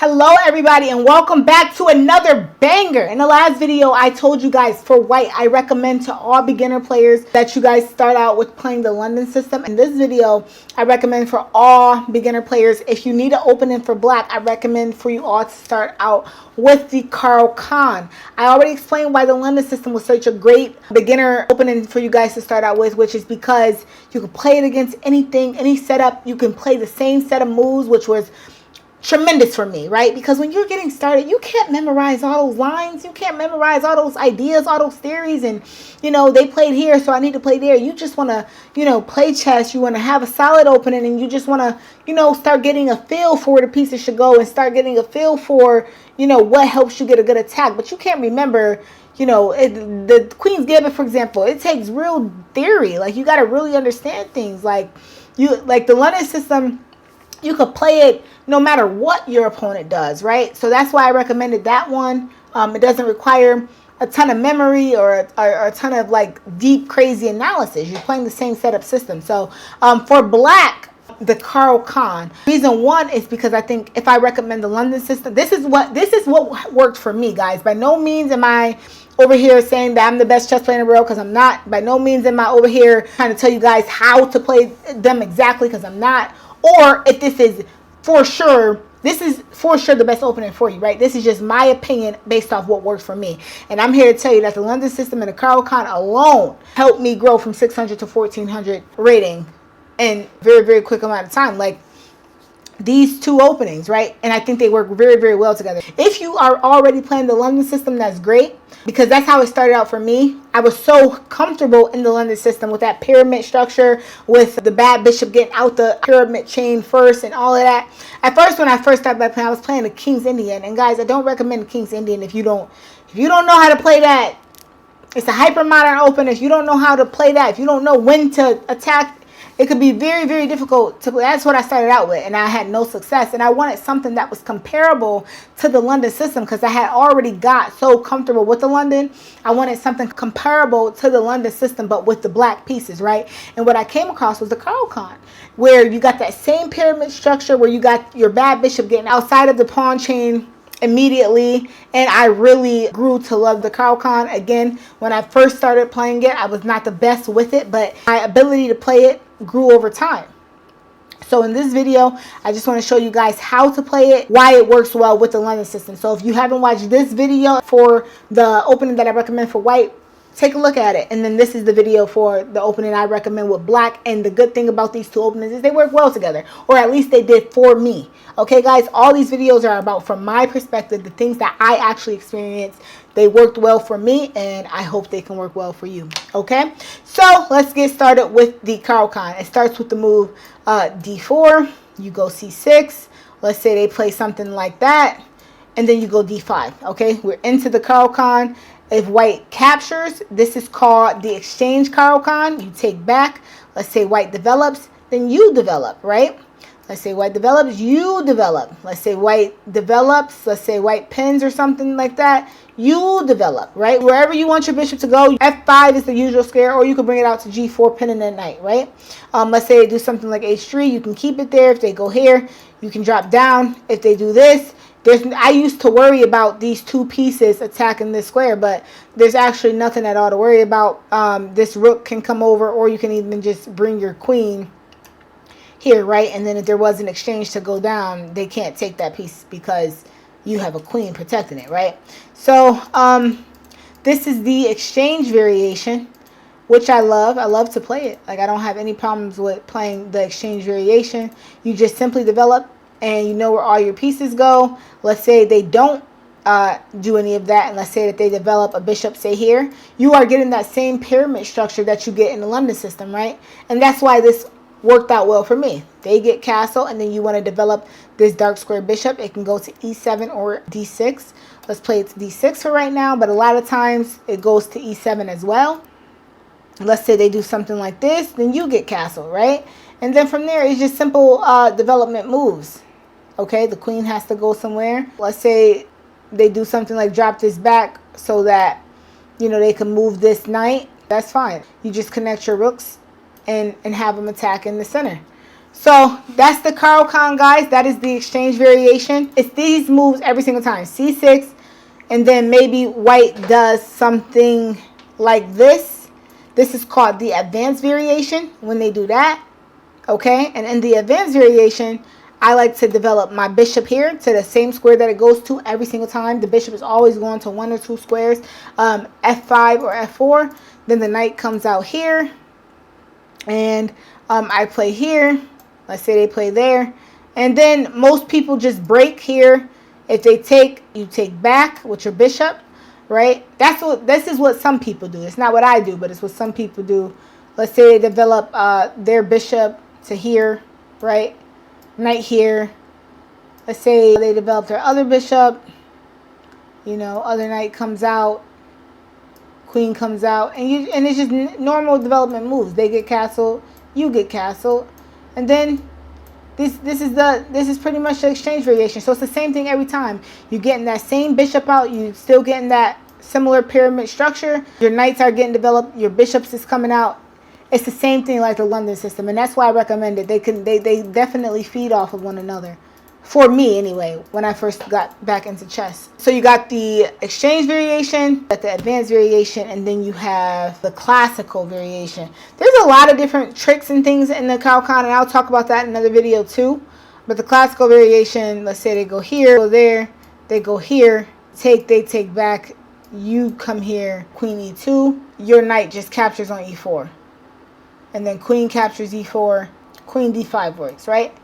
Hello everybody and welcome back to another banger. In the last video I told you guys for white I recommend to all beginner players that you guys start out with playing the London system. In this video I recommend for all beginner players, if you need an opening for black, I recommend for you all to start out with the Carl Khan. I already explained why the London system was such a great beginner opening for you guys to start out with, which is because you can play it against anything, any setup. You can play the same set of moves, which was tremendous for me, right? Because when you're getting started, you can't memorize all those lines, you can't memorize all those ideas, all those theories, and they played here, so I need to play there. You just want to play chess. You want to have a solid opening, and you just want to start getting a feel for where the pieces should go, and start getting a feel for what helps you get a good attack. But you can't remember the Queen's Gambit, for example. It takes real theory. Like, you got to really understand things. Like the London system, you could play it no matter what your opponent does, right? So that's why I recommended that one. It doesn't require a ton of memory or a ton of like deep, crazy analysis. You're playing the same setup system. So for black, the Carl Khan. Reason one is because I think if I recommend the London system, this is what worked for me, guys. By no means am I over here saying that I'm the best chess player in the world, because I'm not. By no means am I over here trying to tell you guys how to play them exactly, because I'm not. Or if this is for sure the best opening for you, right? This is just my opinion based off what works for me. And I'm here to tell you that the London system and the Carl Khan alone helped me grow from 600 to 1400 rating in very, very quick amount of time. Like, these two openings, right? And I think they work very, very well together. If you are already playing the London system, that's great, because that's how it started out for me. I was so comfortable in the London system with that pyramid structure, with the bad bishop getting out the pyramid chain first and all of that. At first, when I first started by playing, I was playing the King's Indian. And guys, I don't recommend the King's Indian if you don't know how to play that. It's a hyper modern opener. If you don't know how to play that, if you don't know when to attack, it could be very, very difficult to play. That's what I started out with, and I had no success. And I wanted something that was comparable to the London system, because I had already got so comfortable with the London. I wanted something comparable to the London system, but with the black pieces, right? And what I came across was the Carl Khan, where you got that same pyramid structure, where you got your bad bishop getting outside of the pawn chain immediately. And I really grew to love the Carl Khan. Again, when I first started playing it, I was not the best with it, but my ability to play it grew over time. So in this video, I just want to show you guys how to play it, why it works well with the London system. So if you haven't watched this video for the opening that I recommend for white, take a look at it. And then this is the video for the opening I recommend with black. And the good thing about these two openings is they work well together, or at least they did for me. Okay, guys, all these videos are about, from my perspective, the things that I actually experienced. They worked well for me, and I hope they can work well for you. Okay, so let's get started with the Carl Khan. It starts with the move d4. You go c6. Let's say they play something like that, and then you go d5. Okay, we're into the Carl Khan. If white captures, this is called the exchange Carl Khan. You take back. Let's say white develops, then you develop, right? Let's say white develops, you develop. Let's say white develops, let's say white pins or something like that, you develop, right? Wherever you want your bishop to go, f5 is the usual square, or you can bring it out to g4, pinning at night, right? Let's say they do something like h3, you can keep it there. If they go here, you can drop down. If they do this, I used to worry about these two pieces attacking this square, but there's actually nothing at all to worry about. This rook can come over, or you can even just bring your queen here, right? And then if there was an exchange to go down, they can't take that piece because you have a queen protecting it, right? So this is the exchange variation, which I love. I love to play it. Like, I don't have any problems with playing the exchange variation. You just simply develop, and you know where all your pieces go. Let's say they don't do any of that, and let's say that they develop a bishop, say here. You are getting that same pyramid structure that you get in the London system, right? And that's why this worked out well for me. They get castle, and then you want to develop this dark square bishop. It can go to e7 or d6. Let's play it to d6 for right now, but a lot of times it goes to e7 as well. Let's say they do something like this, then you get castle, right? And then from there, it's just simple development moves. Okay, the queen has to go somewhere. Let's say they do something like drop this back so that, they can move this knight. That's fine. You just connect your rooks and have them attack in the center. So that's the Carl Khan, guys. That is the exchange variation. It's these moves every single time. C6, and then maybe white does something like this. This is called the advanced variation when they do that. Okay, and in the advanced variation, I like to develop my bishop here to the same square that it goes to every single time. The bishop is always going to one or two squares, F5 or F4. Then the knight comes out here, and I play here. Let's say they play there. And then most people just break here. If they take, you take back with your bishop, right? This is what some people do. It's not what I do, but it's what some people do. Let's say they develop their bishop to here, right? Knight here. Let's say they develop their other bishop. You know, other knight comes out. Queen comes out. And it's just normal development moves. They get castled. You get castled. And then this is pretty much the exchange variation. So it's the same thing every time. You're getting that same bishop out. You still getting that similar pyramid structure. Your knights are getting developed. Your bishops is coming out. It's the same thing like the London system, and that's why I recommend it. They definitely feed off of one another. For me, anyway, when I first got back into chess. So you got the exchange variation, got the advanced variation, and then you have the classical variation. There's a lot of different tricks and things in the Carl Khan, and I'll talk about that in another video too. But the classical variation, let's say they go here, go there, they go here, they take back, you come here, queen e2, your knight just captures on e4. And then queen captures e4, queen d5 works, right?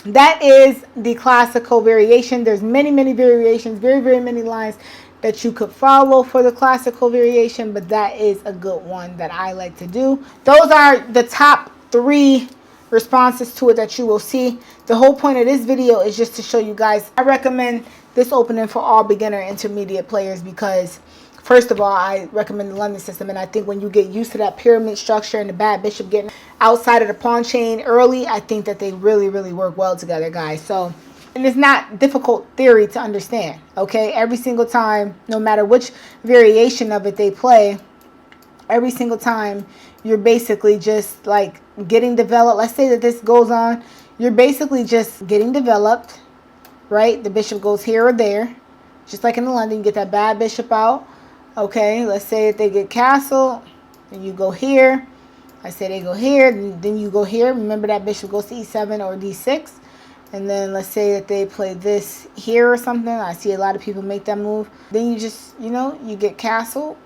That is the classical variation. There's many variations, very many lines that you could follow for the classical variation, but that is a good one that I like to do. Those are the top 3 responses to it that you will see. The whole point of this video is just to show you guys. I recommend this opening for all beginner intermediate players because first of all, I recommend the London system, and I think when you get used to that pyramid structure and the bad bishop getting outside of the pawn chain early, I think that they really work well together, guys. So, and it's not difficult theory to understand, okay? Every single time, no matter which variation of it they play, every single time you're basically just like getting developed. Let's say that this goes on. You're basically just getting developed, right? The bishop goes here or there. Just like in the London, you get that bad bishop out. Okay, let's say if they get castle, then you go here. I say they go here, then you go here. Remember that bishop goes to e7 or d6. And then let's say that they play this here or something. I see a lot of people make that move. Then you just, you know, you get castle.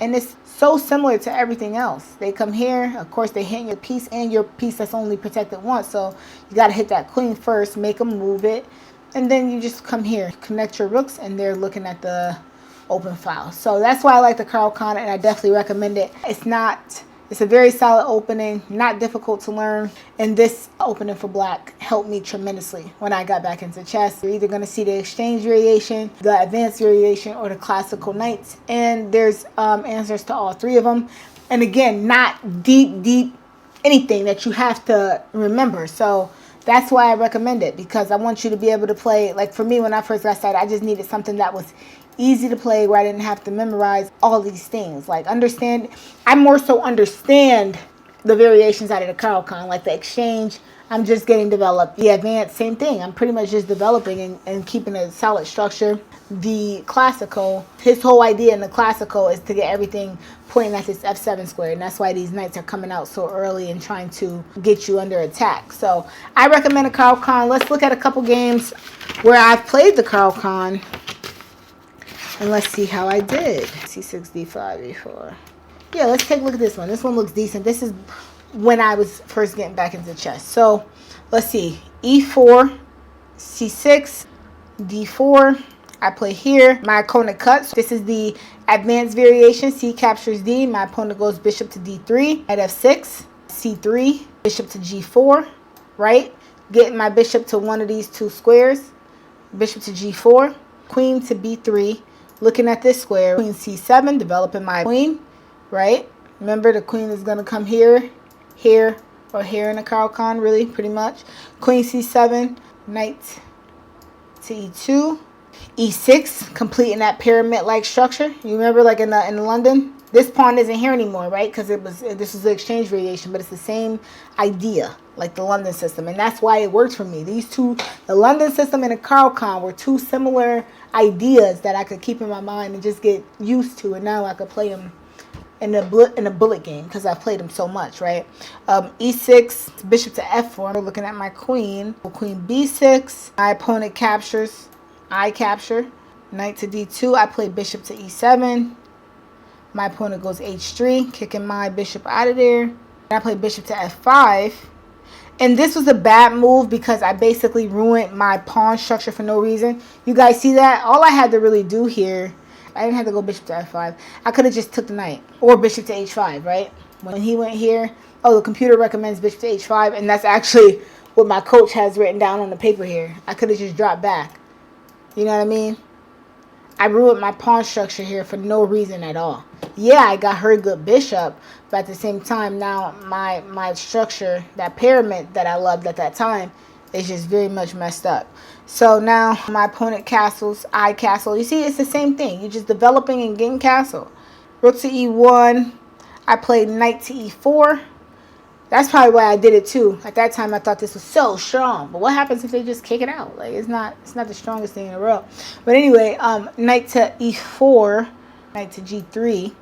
And it's so similar to everything else. They come here. Of course, they hit your piece and your piece that's only protected once. So you got to hit that queen first, make them move it. And then you just come here, connect your rooks, and they're looking at the open file. So that's why I like the Carl Khan, and I definitely recommend it. It's a very solid opening, not difficult to learn, and this opening for black helped me tremendously when I got back into chess. You're either going to see the exchange variation, the advanced variation, or the classical knights, and there's answers to all 3 of them. And again, not deep anything that you have to remember. So that's why I recommend it, because I want you to be able to play. Like for me, when I first got started, I just needed something that was easy to play where I didn't have to memorize all these things. Like I more so understand the variations out of the Carl Khan, like the exchange. I'm just getting developed. The advanced, same thing. I'm pretty much just developing and keeping a solid structure. The classical, his whole idea in the classical is to get everything pointing at this F7 square. And that's why these knights are coming out so early and trying to get you under attack. So I recommend the Carl Khan. Let's look at a couple games where I've played the Carl Khan. And let's see how I did. C6, D5, E4. Yeah, let's take a look at this one. This one looks decent. This is when I was first getting back into chess. So let's see. E4, C6, D4. I play here. My opponent cuts. This is the advanced variation. C captures D. My opponent goes bishop to D3. At F6, C3, bishop to G4, right? Getting my bishop to one of these 2 squares. Bishop to G4, queen to B3. Looking at this square, queen C7, developing my queen, right? Remember, the queen is going to come here, here, or here in the Carl Khan, really, pretty much. Queen C7, knight to E2. E6, completing that pyramid-like structure. You remember, like in the London? This pawn isn't here anymore, right? Because this was the exchange variation, but it's the same idea, like the London system, and that's why it worked for me. These two, the London system and the Caro-Kann, were two similar ideas that I could keep in my mind and just get used to, and now I could play them in a bullet game because I've played them so much, right? E6, bishop to F4. We're looking at my queen. Queen B6. My opponent captures. I capture. Knight to D2. I play bishop to E7. My opponent goes H3, kicking my bishop out of there. I play bishop to F5. And this was a bad move because I basically ruined my pawn structure for no reason. You guys see that? All I had to really do here, I didn't have to go bishop to F5. I could have just took the knight. Or bishop to H5, right? When he went here, oh, the computer recommends bishop to H5. And that's actually what my coach has written down on the paper here. I could have just dropped back. You know what I mean? I ruined my pawn structure here for no reason at all. Yeah, I got her good bishop, but at the same time, now my structure, that pyramid that I loved at that time, is just very much messed up. So now my opponent castles, I castle. You see, it's the same thing. You're just developing and getting castle. Rook to E1. I played knight to E4. That's probably why I did it too. At that time, I thought this was so strong. But what happens if they just kick it out? Like, it's not the strongest thing in the world. But anyway, knight to E4, knight to G3,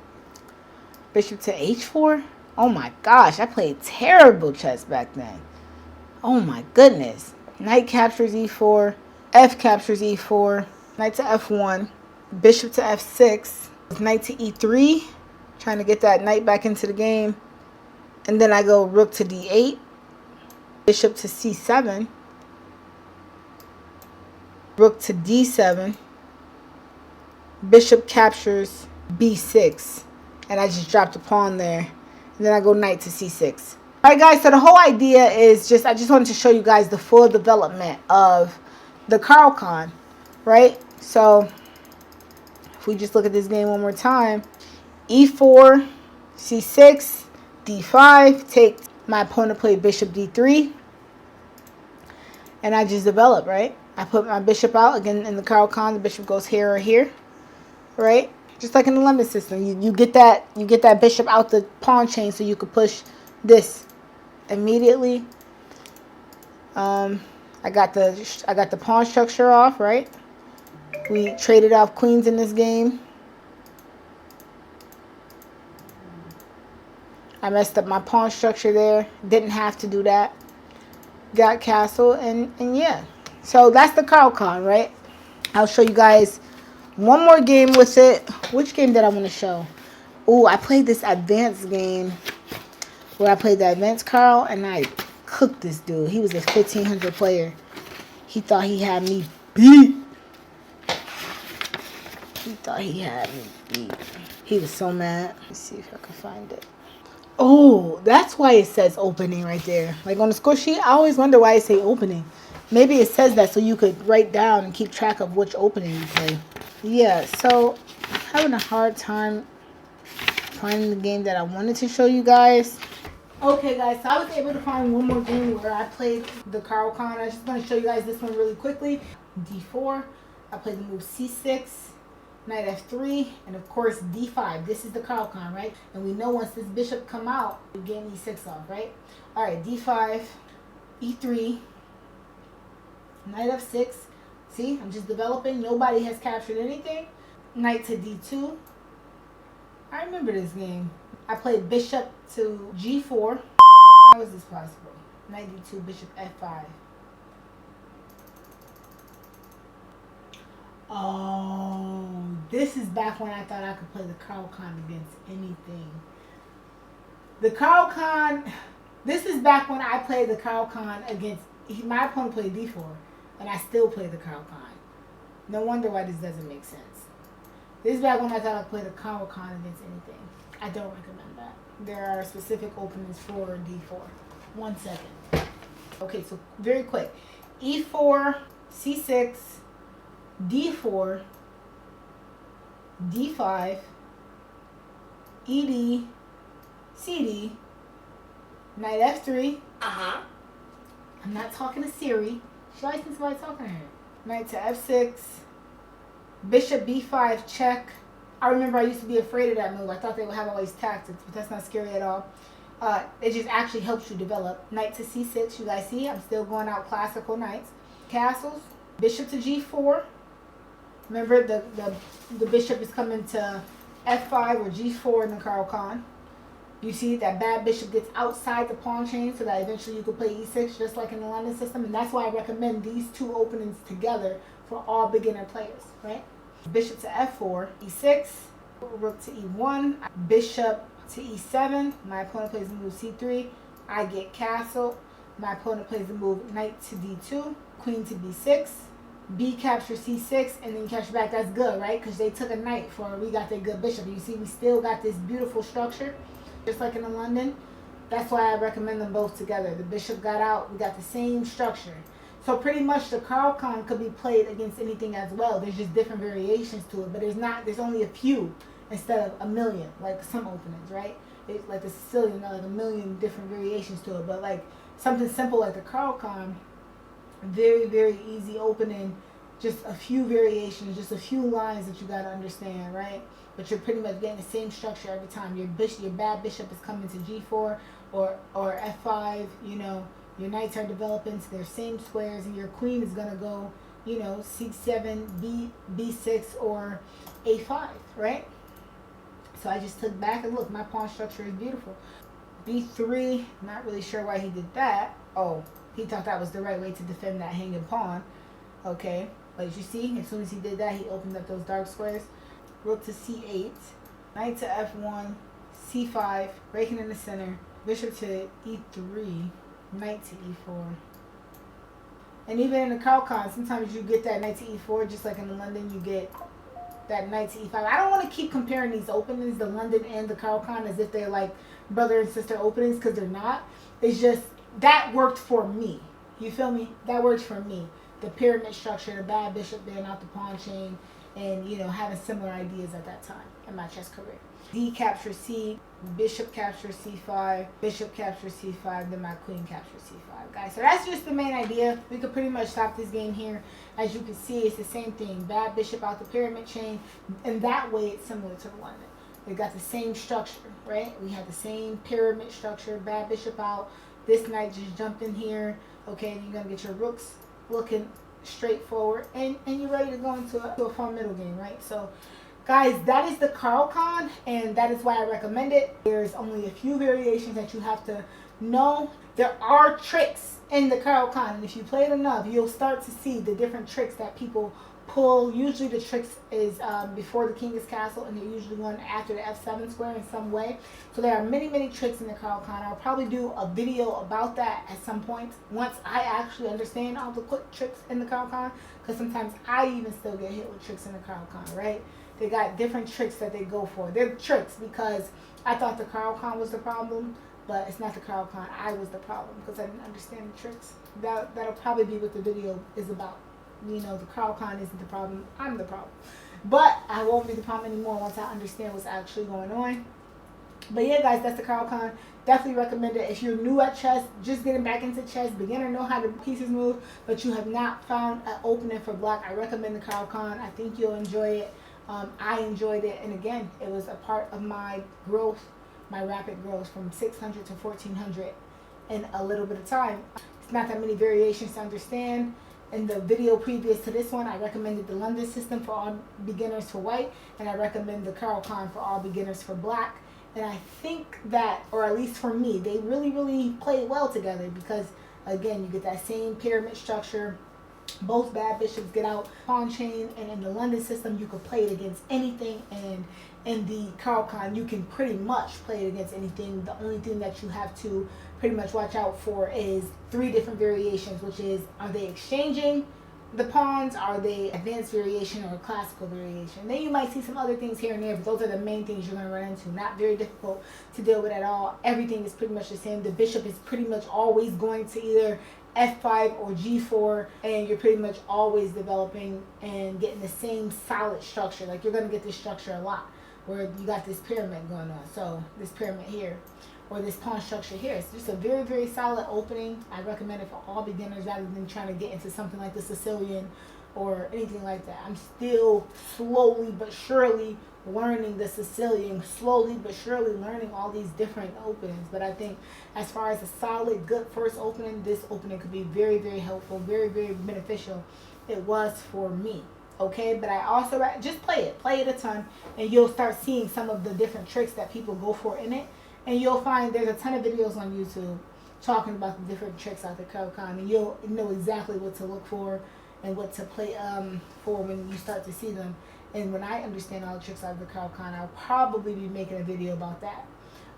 bishop to H4. Oh my gosh, I played terrible chess back then. Oh my goodness. Knight captures E4, F captures E4, knight to F1, bishop to F6, knight to E3, trying to get that knight back into the game. And then I go rook to D8, bishop to C7, rook to D7, bishop captures B6, and I just dropped a pawn there. And then I go knight to C6. Alright guys, so the whole idea is just, I just wanted to show you guys the full development of the Caro-Kann, right? So, if we just look at this game one more time, E4, C6, D5, take my opponent played bishop D3, and I just develop, right? I put my bishop out again in the Caro-Kann. The bishop goes here or here, right? Just like in the London system, you get that bishop out the pawn chain so you could push this immediately. I got the pawn structure off, right? We traded off queens in this game. I messed up my pawn structure there. Didn't have to do that. Got castle, and yeah. So that's the Caro-Kann, right? I'll show you guys one more game with it. Which game did I want to show? Oh, I played this advanced game where I played the advanced Carl, and I cooked this dude. He was a 1500 player. He thought he had me beat. He thought he had me beat. He was so mad. Let's see if I can find it. Oh, that's why it says opening right there. Like on the score sheet, I always wonder why it say opening. Maybe it says that so you could write down and keep track of which opening you play. Yeah, so having a hard time finding the game that I wanted to show you guys. Okay, guys, so I was able to find one more game where I played the Caro-Kann. I just want to show you guys this one really quickly. D4. I played the move C6. Knight F3, and of course D5. This is the Caro-Kann, right? And we know once this bishop come out, we gain E6 off, right? All right, D5, E3, Knight F6. See, I'm just developing. Nobody has captured anything. Knight to D2. I remember this game. I played bishop to G4. How is this possible? Knight D2, bishop F5. Oh, this is back when I thought I could play the Caro-Kann against anything. The Caro-Kann, this is back when I played the Caro-Kann against, my opponent played D4, and I still played the Caro-Kann. No wonder why this doesn't make sense. This is back when I thought I could play the Caro-Kann against anything. I don't recommend that. There are specific openings for D4. 1 second. Okay, so very quick. E4, C6, D4, D5, ED, CD, Knight F3. I'm not talking to Siri. She likes somebody talking to her. Knight to F6, Bishop B5 check, I remember I used to be afraid of that move. I thought they would have all these tactics, but that's not scary at all. It just actually helps you develop. Knight to c6, you guys see, I'm still going out classical knights. Castles, bishop to g4. Remember, the bishop is coming to f5 or g4 in the Caro-Kann. You see that bad bishop gets outside the pawn chain so that eventually you can play e6 just like in the London system. And that's why I recommend these two openings together for all beginner players, right? Bishop to f4, e6, rook to e1, bishop to e7. My opponent plays the move c3. I get castle. My opponent plays the move knight to d2, queen to b6. B captures c6, and then you capture back. That's good, right? Because they took a knight for we got their good bishop. You see, we still got this beautiful structure, just like in the London. That's why I recommend them both together. The bishop got out. We got the same structure. So pretty much the Caro-Kann could be played against anything as well. There's just different variations to it, but there's only a few instead of a million, like some openings, right? It's like the Sicilian, like a million different variations to it. But like something simple like the Caro-Kann, very, very easy opening, just a few variations, just a few lines that you got to understand, right? But you're pretty much getting the same structure every time. Your bad bishop is coming to g4 or f5, you know, your knights are developing to their same squares, and your queen is going to go, you know, c7, b6, or a5, right? So I just took back and look, my pawn structure is beautiful. b3, not really sure why he did that. Oh, he thought that was the right way to defend that hanging pawn. Okay, but as you see, as soon as he did that, he opened up those dark squares. Rook to c8, knight to f1, c5, breaking in the center, bishop to e3, knight to e4. And even in the Caro-Kann, sometimes you get that knight to e4, just like in the London, you get that knight to e5. I don't want to keep comparing these openings, the London and the Caro-Kann, as if they're like brother and sister openings, because they're not. It's just, that worked for me. You feel me? That worked for me. The pyramid structure, the bad bishop being out the pawn chain, and, you know, having similar ideas at that time in my chess career. D captures c, bishop captures c5, bishop captures c5, then my queen captures c5, guys. So that's just the main idea. We could pretty much stop this game here. As you can see, it's the same thing. Bad bishop out the pyramid chain, and that way it's similar to the London. They got the same structure, right? We had the same pyramid structure, bad bishop out. This knight just jumped in here. Okay, and you're going to get your rooks looking straightforward, and you're ready to go into a fun middle game, right? So, guys, that is the Caro-Kann, and that is why I recommend it. There's only a few variations that you have to know. There are tricks in the Caro-Kann, and if you play it enough, you'll start to see the different tricks that people pull. Usually the tricks is before the king is castled, and they're usually one after the f7 square in some way. So there are many, many tricks in the Caro-Kann. I'll probably do a video about that at some point once I actually understand all the quick tricks in the Caro-Kann, because sometimes I even still get hit with tricks in the Caro-Kann, right? They got different tricks that they go for. They're tricks because I thought the Caro-Kann was the problem, but it's not the Caro-Kann. I was the problem because I didn't understand the tricks. That'll probably be what the video is about. You know, the Caro-Kann isn't the problem. I'm the problem. But I won't be the problem anymore once I understand what's actually going on. But yeah, guys, that's the Caro-Kann. Definitely recommend it. If you're new at chess, just getting back into chess, beginner, know how the pieces move, but you have not found an opening for black, I recommend the Caro-Kann. I think you'll enjoy it. I enjoyed it. And again, it was a part of my growth, my rapid growth from 600 to 1400 in a little bit of time. It's not that many variations to understand. In the video previous to this one, I recommended the London system for all beginners for white, and I recommend the Caro-Kann for all beginners for black. And I think that, or at least for me, they really, really play well together because, again, you get that same pyramid structure. Both bad bishops get out pawn chain, and in the London system, you could play it against anything, and in the Caro-Kann, you can pretty much play it against anything. The only thing that you have to pretty much watch out for is 3 different variations, which is, are they exchanging the pawns, are they advanced variation or classical variation? Then you might see some other things here and there, but those are the main things you're going to run into. Not very difficult to deal with at all. Everything is pretty much the same. The bishop is pretty much always going to either f5 or g4, and you're pretty much always developing and getting the same solid structure. Like, you're going to get this structure a lot where you got this pyramid going on. So this pyramid here, or this pawn structure here. It's just a very, very solid opening. I recommend it for all beginners rather than trying to get into something like the Sicilian or anything like that. I'm still slowly but surely learning the Sicilian, slowly but surely learning all these different openings. But I think as far as a solid, good first opening, this opening could be very, very helpful, very, very beneficial. It was for me. Okay, but I also just play it a ton, and you'll start seeing some of the different tricks that people go for in it, and you'll find there's a ton of videos on YouTube talking about the different tricks out the Caracan, and you'll know exactly what to look for and what to play for when you start to see them. And when I understand all the tricks out of the Caracan, I'll probably be making a video about that,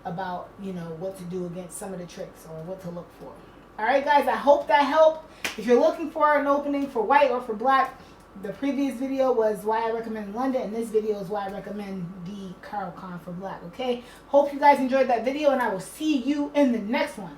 about, you know, what to do against some of the tricks or what to look for. All right, guys, I hope that helped. If you're looking for an opening for white or for black, the previous video was why I recommend London, and this video is why I recommend the Caracan for black. Okay, hope you guys enjoyed that video, and I will see you in the next one.